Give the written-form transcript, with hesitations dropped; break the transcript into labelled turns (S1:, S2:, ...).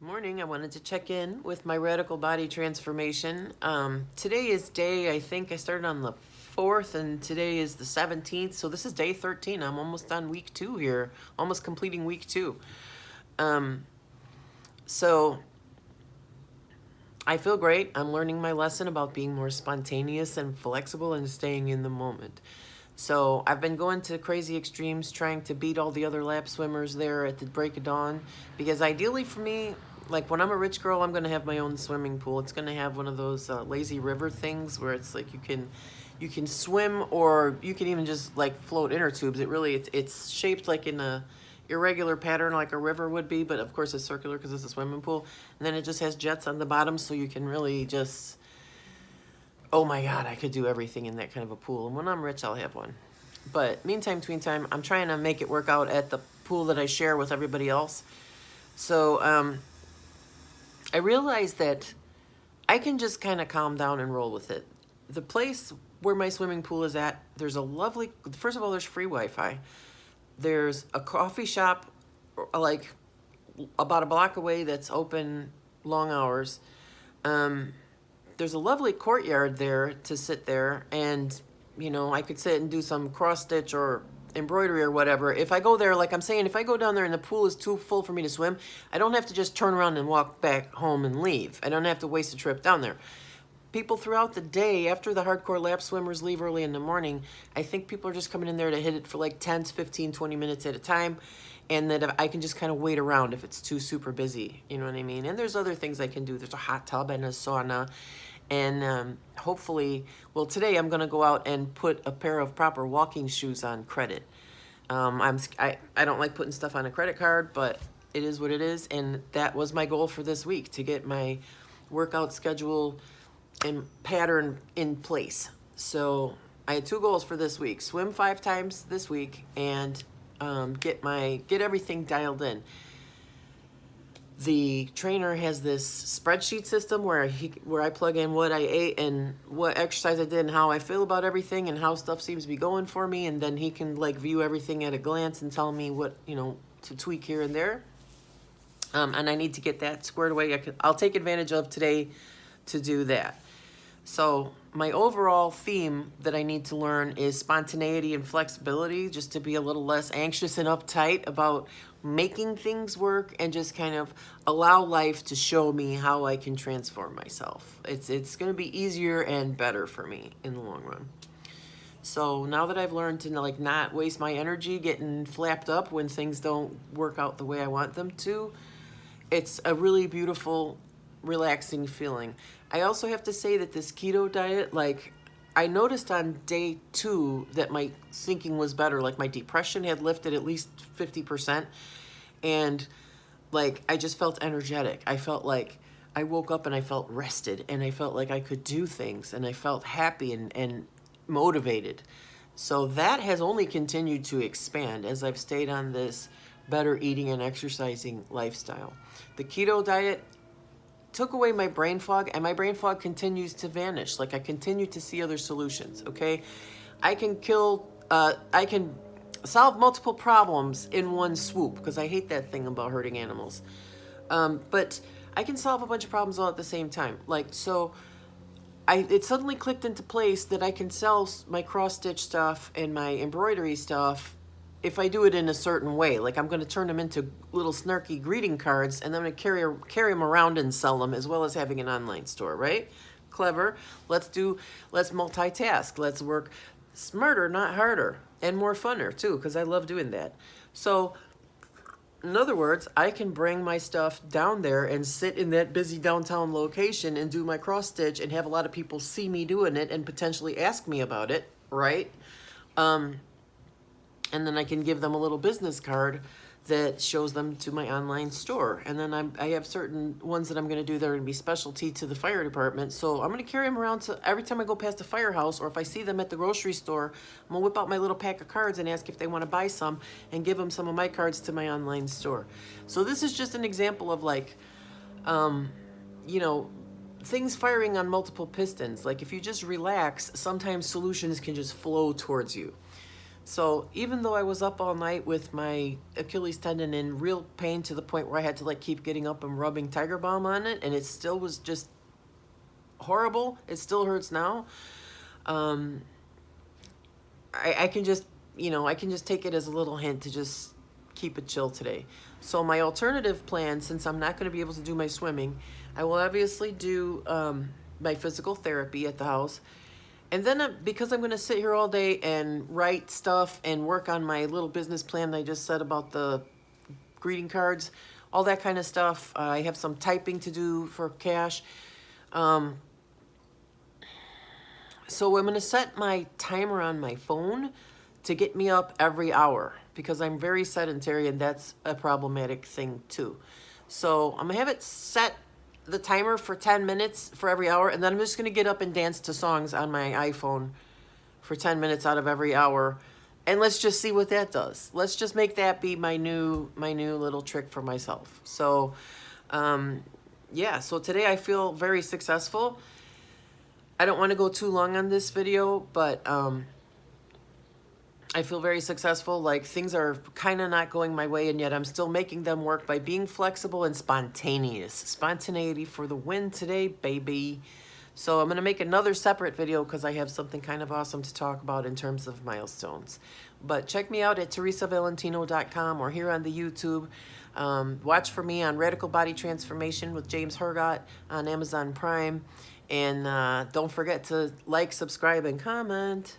S1: Morning. I wanted to check in with my radical body transformation. Today is day, I think I started on the 4th, and today is the 17th. So this is day 13. I'm almost done week 2 here, almost completing week 2. So I feel great. I'm learning my lesson about being more spontaneous and flexible and staying in the moment. So I've been going to crazy extremes trying to beat all the other lap swimmers there at the break of dawn, because ideally for me, like when I'm a rich girl, I'm going to have my own swimming pool. It's going to have one of those lazy river things where it's like you can swim, or you can even just like float inner tubes. It's shaped like in a irregular pattern like a river would be, but of course it's circular because it's a swimming pool. And then it just has jets on the bottom, so you can really just, oh my God, I could do everything in that kind of a pool. And when I'm rich, I'll have one. But meantime, tween time, I'm trying to make it work out at the pool that I share with everybody else. So I realized that I can just kind of calm down and roll with it. The place where my swimming pool is at, there's a lovely, first of all, there's free Wi-Fi. There's a coffee shop like about a block away that's open long hours. There's a lovely courtyard there to sit there, and I could sit and do some cross stitch or embroidery or whatever. If I go there, like I'm saying, if I go down there and the pool is too full for me to swim, I don't have to just turn around and walk back home and leave. I don't have to waste a trip down there. People throughout the day, after the hardcore lap swimmers leave early in the morning, I think people are just coming in there to hit it for like 10, 15, 20 minutes at a time, and that I can just kind of wait around if it's too super busy, you know what I mean? And there's other things I can do. There's a hot tub and a sauna, and hopefully, well, today I'm going to go out and put a pair of proper walking shoes on credit. I don't like putting stuff on a credit card, but it is what it is, and that was my goal for this week, to get my workout schedule and pattern in place. So I had 2 goals for this week: swim 5 times this week, and get everything dialed in. The trainer has this spreadsheet system where I plug in what I ate and what exercise I did and how I feel about everything and how stuff seems to be going for me, and then he can like view everything at a glance and tell me what to tweak here and there. And I need to get that squared away. I'll take advantage of today to do that. So my overall theme that I need to learn is spontaneity and flexibility, just to be a little less anxious and uptight about making things work, and just kind of allow life to show me how I can transform myself. It's going to be easier and better for me in the long run. So now that I've learned to like not waste my energy getting flapped up when things don't work out the way I want them to, it's a really beautiful, relaxing feeling. I also have to say that this keto diet, like, I noticed on day 2 that my thinking was better. Like, my depression had lifted at least 50%. And, like, I just felt energetic. I felt like I woke up and I felt rested. And I felt like I could do things. And I felt happy and motivated. So that has only continued to expand as I've stayed on this better eating and exercising lifestyle. The keto diet took away my brain fog, and my brain fog continues to vanish. Like, I continue to see other solutions, okay? I can solve multiple problems in one swoop, because I hate that thing about hurting animals. But I can solve a bunch of problems all at the same time. Like, so it suddenly clicked into place that I can sell my cross-stitch stuff and my embroidery stuff if I do it in a certain way. Like, I'm going to turn them into little snarky greeting cards, and then I'm going to carry them around and sell them, as well as having an online store, right? Clever. Let's multitask. Let's work smarter, not harder, and more funner too, because I love doing that. So, in other words, I can bring my stuff down there and sit in that busy downtown location and do my cross stitch and have a lot of people see me doing it and potentially ask me about it, right? And then I can give them a little business card that shows them to my online store. And then I have certain ones that I'm going to do that are going to be specialty to the fire department. So I'm going to carry them around to every time I go past a firehouse, or if I see them at the grocery store, I'm going to whip out my little pack of cards and ask if they want to buy some, and give them some of my cards to my online store. So this is just an example of like, things firing on multiple pistons. Like, if you just relax, sometimes solutions can just flow towards you. So even though I was up all night with my Achilles tendon in real pain to the point where I had to like keep getting up and rubbing Tiger Balm on it, and it still was just horrible. It still hurts now. Um, I can just, I can just take it as a little hint to just keep it chill today. So my alternative plan, since I'm not going to be able to do my swimming, I will obviously do my physical therapy at the house. And then because I'm going to sit here all day and write stuff and work on my little business plan I just said about the greeting cards, all that kind of stuff. I have some typing to do for cash. So I'm going to set my timer on my phone to get me up every hour because I'm very sedentary and that's a problematic thing too. So I'm going to have it set the timer for 10 minutes for every hour, and then I'm just going to get up and dance to songs on my iPhone for 10 minutes out of every hour. And let's just see what that does. Let's just make that be my new little trick for myself. So yeah, so today I feel very successful. I don't want to go too long on this video, but I feel very successful. Like things are kind of not going my way, and yet I'm still making them work by being flexible and spontaneous. Spontaneity for the win today, baby. So I'm going to make another separate video because I have something kind of awesome to talk about in terms of milestones. But check me out at teresavalentino.com or here on the YouTube. Watch for me on Radical Body Transformation with James Hergott on Amazon Prime. And don't forget to like, subscribe, and comment.